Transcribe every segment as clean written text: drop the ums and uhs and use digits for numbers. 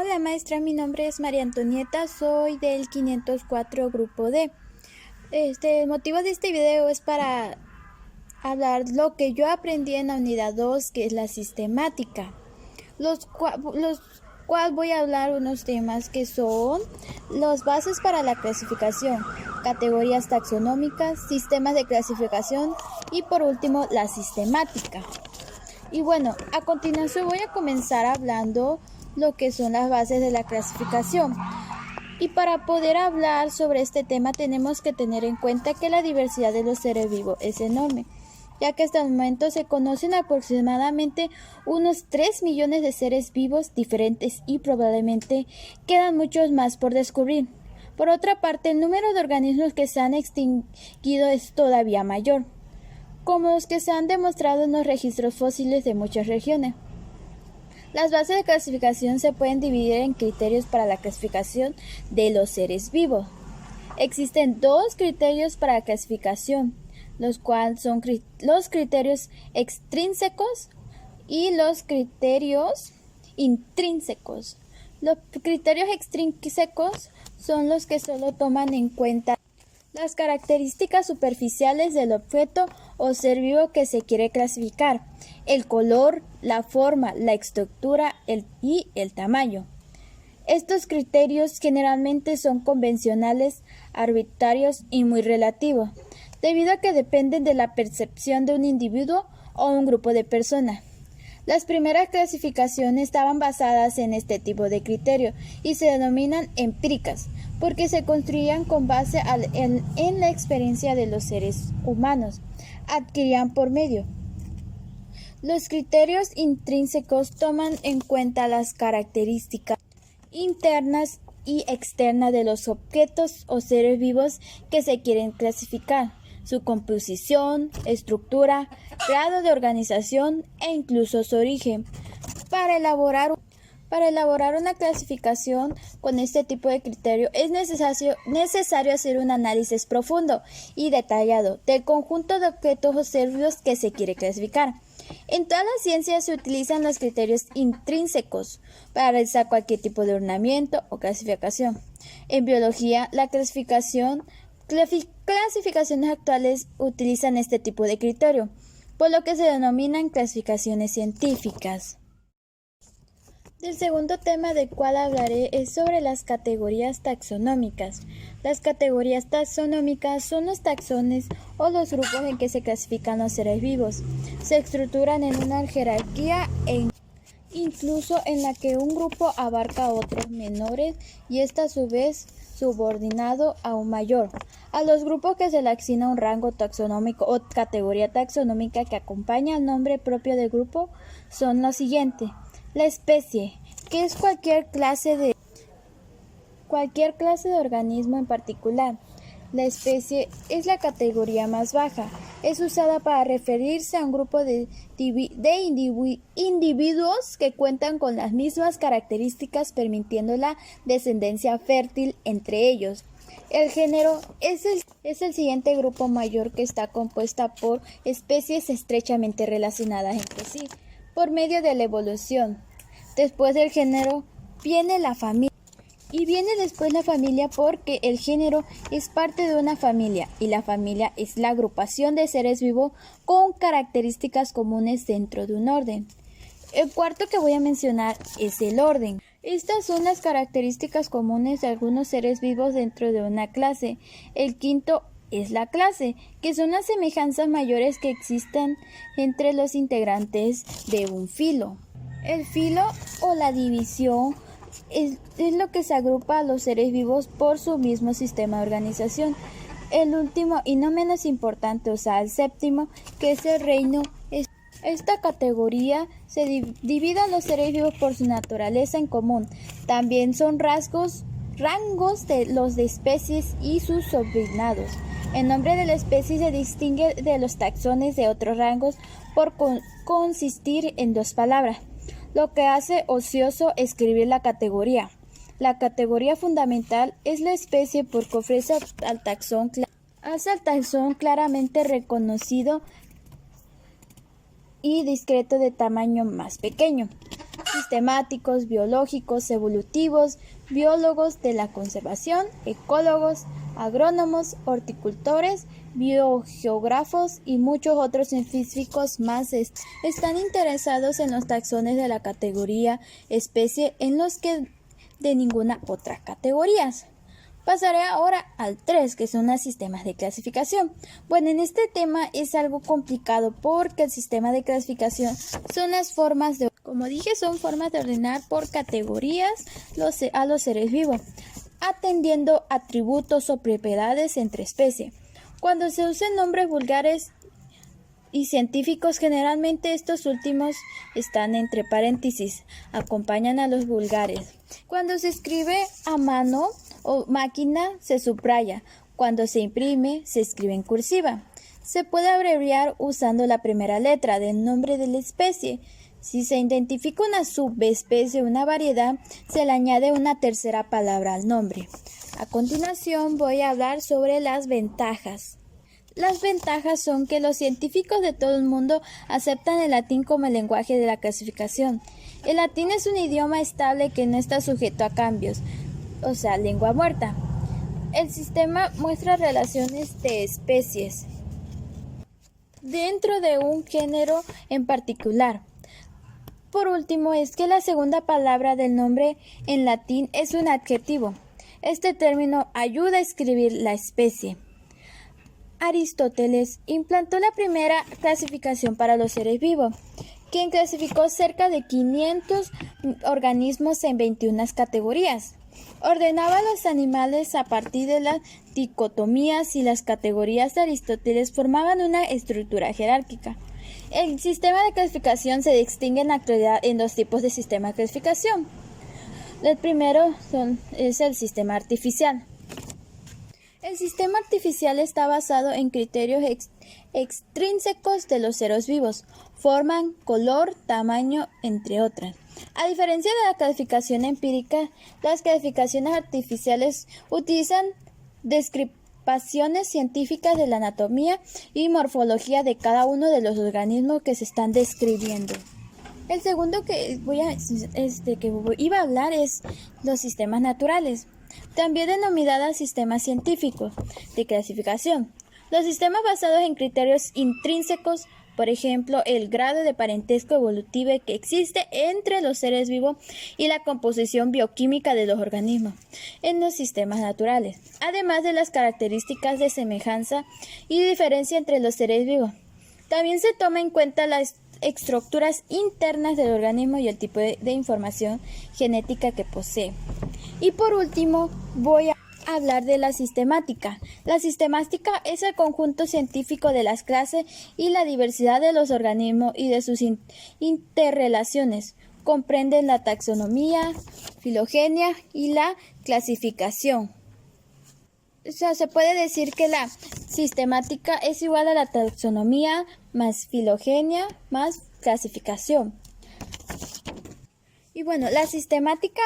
Hola maestra, mi nombre es María Antonieta, soy del 504 Grupo D. El motivo de este video es para hablar lo que yo aprendí en la unidad 2, que es la sistemática, los cual voy a hablar unos temas que son las bases para la clasificación, categorías taxonómicas, sistemas de clasificación y por último la sistemática. Y bueno, a continuación voy a comenzar hablando lo que son las bases de la clasificación. Y para poder hablar sobre este tema tenemos que tener en cuenta que la diversidad de los seres vivos es enorme, ya que hasta el momento se conocen aproximadamente unos 3 millones de seres vivos diferentes y probablemente quedan muchos más por descubrir. Por otra parte, el número de organismos que se han extinguido es todavía mayor, como los que se han demostrado en los registros fósiles de muchas regiones. Las bases de clasificación se pueden dividir en criterios para la clasificación de los seres vivos. Existen dos criterios para la clasificación, los cuales son los criterios extrínsecos y los criterios intrínsecos. Los criterios extrínsecos son los que solo toman en cuenta las características superficiales del objeto o ser vivo que se quiere clasificar, el color, la forma, la estructura y el tamaño. Estos criterios generalmente son convencionales, arbitrarios y muy relativos, debido a que dependen de la percepción de un individuo o un grupo de personas. Las primeras clasificaciones estaban basadas en este tipo de criterios y se denominan empíricas, porque se construían con base en la experiencia de los seres humanos, adquirían por medio. Los criterios intrínsecos toman en cuenta las características internas y externas de los objetos o seres vivos que se quieren clasificar, su composición, estructura, grado de organización e incluso su origen. Para elaborar una clasificación con este tipo de criterio es necesario hacer un análisis profundo y detallado del conjunto de objetos o seres vivos que se quiere clasificar. En todas las ciencias se utilizan los criterios intrínsecos para realizar cualquier tipo de ordenamiento o clasificación. En biología, la clasificaciones actuales utilizan este tipo de criterio, por lo que se denominan clasificaciones científicas. El segundo tema del cual hablaré es sobre las categorías taxonómicas. Las categorías taxonómicas son los taxones o los grupos en que se clasifican los seres vivos. Se estructuran en una jerarquía incluso en la que un grupo abarca a otros menores y está a su vez subordinado a un mayor. A los grupos que se le asigna un rango taxonómico o categoría taxonómica que acompaña al nombre propio del grupo son los siguientes. La especie, que es cualquier clase de organismo en particular. La especie es la categoría más baja. Es usada para referirse a un grupo de individuos que cuentan con las mismas características, permitiendo la descendencia fértil entre ellos. El género es el siguiente grupo mayor que está compuesta por especies estrechamente relacionadas entre sí por medio de la evolución. Después del género viene la familia. Y viene después la familia porque el género es parte de una familia y la familia es la agrupación de seres vivos con características comunes dentro de un orden. El cuarto que voy a mencionar es el orden. Estas son las características comunes de algunos seres vivos dentro de una clase. El quinto es la clase, que son las semejanzas mayores que existen entre los integrantes de un filo. El filo o la división es lo que se agrupa a los seres vivos por su mismo sistema de organización. El último y no menos importante, o sea, el séptimo, que es el reino. Esta categoría se divide a los seres vivos por su naturaleza en común. También son rangos de los de especies y sus subordinados. El nombre de la especie se distingue de los taxones de otros rangos por consistir en dos palabras, lo que hace ocioso escribir la categoría. La categoría fundamental es la especie porque ofrece al taxón claramente reconocido y discreto de tamaño más pequeño. sistemáticos, biológicos, evolutivos, biólogos de la conservación, ecólogos, agrónomos, horticultores, biogeógrafos y muchos otros científicos más están interesados en los taxones de la categoría especie en los que de ninguna otra categorías. Pasaré ahora al 3, que son los sistemas de clasificación. Bueno, en este tema es algo complicado porque el sistema de clasificación son las formas de, como dije, son formas de ordenar por categorías a los seres vivos, atendiendo atributos o propiedades entre especies. Cuando se usan nombres vulgares y científicos, generalmente estos últimos están entre paréntesis, acompañan a los vulgares. Cuando se escribe a mano o máquina se subraya. Cuando se imprime se escribe en cursiva. Se puede abreviar usando la primera letra del nombre de la especie. Si se identifica una subespecie o una variedad, se le añade una tercera palabra al nombre. A continuación voy a hablar sobre las ventajas. Las ventajas son que los científicos de todo el mundo aceptan el latín como el lenguaje de la clasificación. El latín es un idioma estable que no está sujeto a cambios, o sea, lengua muerta. El sistema muestra relaciones de especies dentro de un género en particular. Por último, es que la segunda palabra del nombre en latín es un adjetivo. Este término ayuda a escribir la especie. Aristóteles implantó la primera clasificación para los seres vivos, quien clasificó cerca de 500 organismos en 21 categorías. Ordenaba a los animales a partir de las dicotomías y las categorías de Aristóteles formaban una estructura jerárquica. El sistema de clasificación se distingue en la actualidad en dos tipos de sistema de clasificación. El primero es el sistema artificial. El sistema artificial está basado en criterios extrínsecos de los seres vivos, forma, color, tamaño, entre otras. A diferencia de la clasificación empírica, las clasificaciones artificiales utilizan descripciones científicas de la anatomía y morfología de cada uno de los organismos que se están describiendo. El segundo que iba a hablar es los sistemas naturales, también denominados sistemas científicos de clasificación. Los sistemas basados en criterios intrínsecos, por ejemplo, el grado de parentesco evolutivo que existe entre los seres vivos y la composición bioquímica de los organismos en los sistemas naturales, además de las características de semejanza y diferencia entre los seres vivos. También se toma en cuenta las estructuras internas del organismo y el tipo de información genética que posee. Y por último, voy a hablar de la sistemática. La sistemática es el conjunto científico de las clases y la diversidad de los organismos y de sus interrelaciones. Comprenden la taxonomía, filogenia y la clasificación. O sea, se puede decir que la sistemática es igual a la taxonomía más filogenia más clasificación. Y bueno, la sistemática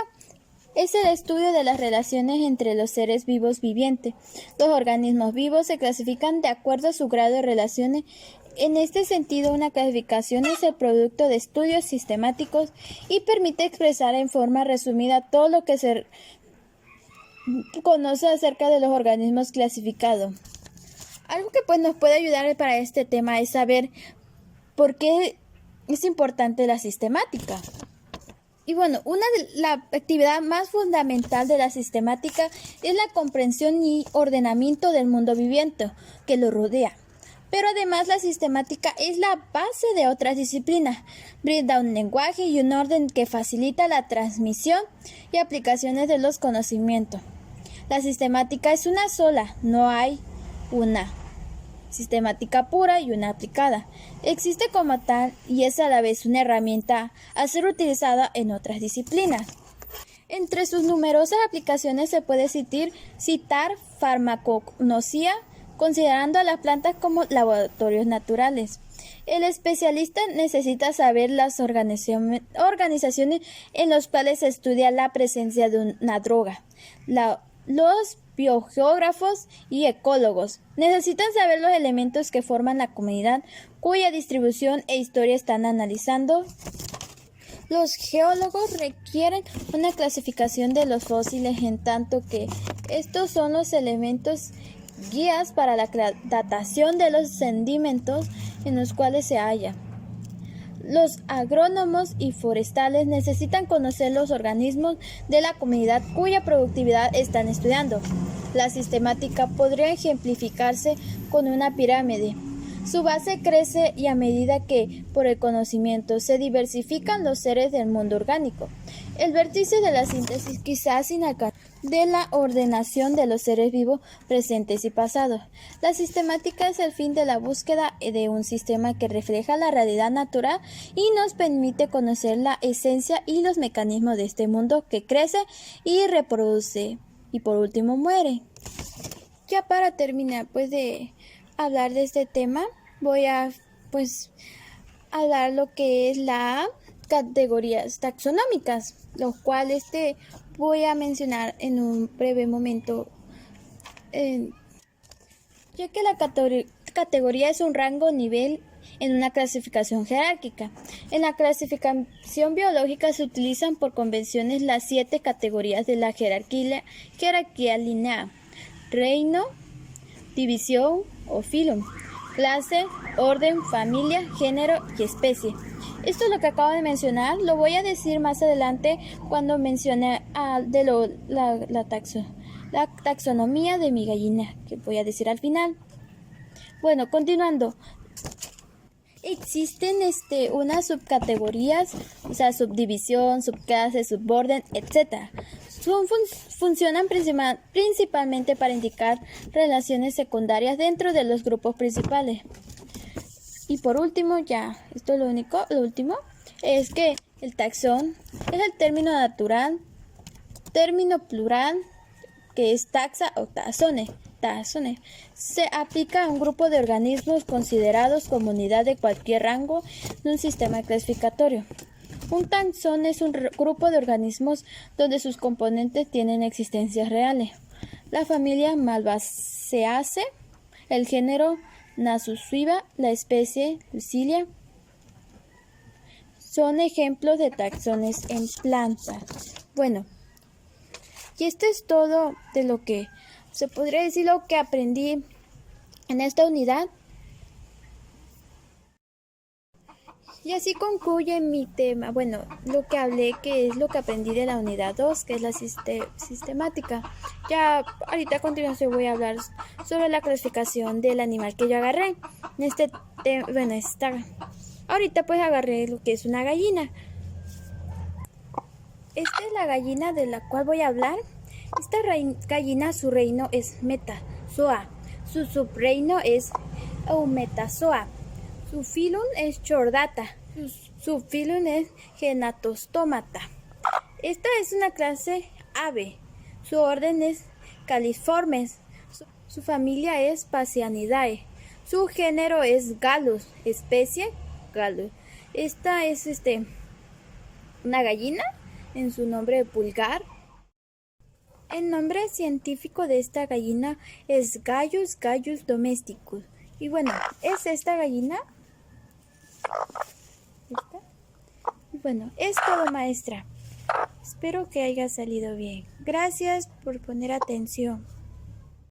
es el estudio de las relaciones entre los seres vivos vivientes. Los organismos vivos se clasifican de acuerdo a su grado de relaciones. En este sentido, una clasificación es el producto de estudios sistemáticos y permite expresar en forma resumida todo lo que se conoce acerca de los organismos clasificados. Algo que nos puede ayudar para este tema es saber por qué es importante la sistemática. Y bueno, la actividad más fundamental de la sistemática es la comprensión y ordenamiento del mundo viviente que lo rodea. Pero además la sistemática es la base de otras disciplinas. Brinda un lenguaje y un orden que facilita la transmisión y aplicaciones de los conocimientos. La sistemática es una sola, no hay una sistemática pura y una aplicada. Existe como tal y es a la vez una herramienta a ser utilizada en otras disciplinas. Entre sus numerosas aplicaciones se puede citar farmacognosia, considerando a las plantas como laboratorios naturales. El especialista necesita saber las organizaciones en las cuales se estudia la presencia de una droga. Los biogeógrafos y ecólogos necesitan saber los elementos que forman la comunidad cuya distribución e historia están analizando. Los geólogos requieren una clasificación de los fósiles en tanto que estos son los elementos guías para la datación de los sedimentos en los cuales se halla. Los agrónomos y forestales necesitan conocer los organismos de la comunidad cuya productividad están estudiando. La sistemática podría ejemplificarse con una pirámide. Su base crece y a medida que, por el conocimiento, se diversifican los seres del mundo orgánico. El vértice de la síntesis quizás inalcanzable de la ordenación de los seres vivos presentes y pasados. La sistemática es el fin de la búsqueda de un sistema que refleja la realidad natural y nos permite conocer la esencia y los mecanismos de este mundo que crece y reproduce y por último muere. Ya para terminar de hablar de este tema, voy a hablar lo que es las categorías taxonómicas, lo cual voy a mencionar en un breve momento, ya que la categoría es un rango o nivel en una clasificación jerárquica. En la clasificación biológica se utilizan por convenciones las 7 categorías de la jerarquía lineal: reino, división o filum, clase, orden, familia, género y especie. Esto es lo que acabo de mencionar, lo voy a decir más adelante cuando mencione la taxonomía de mi gallina, que voy a decir al final. Bueno, continuando. Existen unas subcategorías, o sea, subdivisión, subclase, suborden, etc. Funcionan principalmente para indicar relaciones secundarias dentro de los grupos principales. Y por último, esto es lo último, es que el taxón es el término natural, término plural, que es taxa o taxone. Se aplica a un grupo de organismos considerados como unidad de cualquier rango de un sistema clasificatorio. Un taxón es un grupo de organismos donde sus componentes tienen existencias reales. La familia Malvaceae, el género Nasusiva, la especie Lucilia, son ejemplos de taxones en plantas. Bueno, y esto es todo de lo que se podría decir lo que aprendí en esta unidad. Y así concluye mi tema. Bueno, lo que hablé, que es lo que aprendí de la unidad 2, que es la sistemática. Ya ahorita a continuación voy a hablar sobre la clasificación del animal que yo agarré. Ahorita agarré lo que es una gallina. Esta es la gallina de la cual voy a hablar. Esta gallina, su reino es Metazoa. Su subreino es Eumetazoa. Su filum es Chordata. Su subfilum es Genatostomata. Esta es una clase ave. Su orden es Califormes. Su familia es Phasianidae. Su género es Gallus. Especie Gallus. Esta es una gallina en su nombre vulgar. El nombre científico de esta gallina es Gallus domesticus. Y bueno, es esta gallina. Y bueno, es todo, maestra. Espero que haya salido bien. Gracias por poner atención.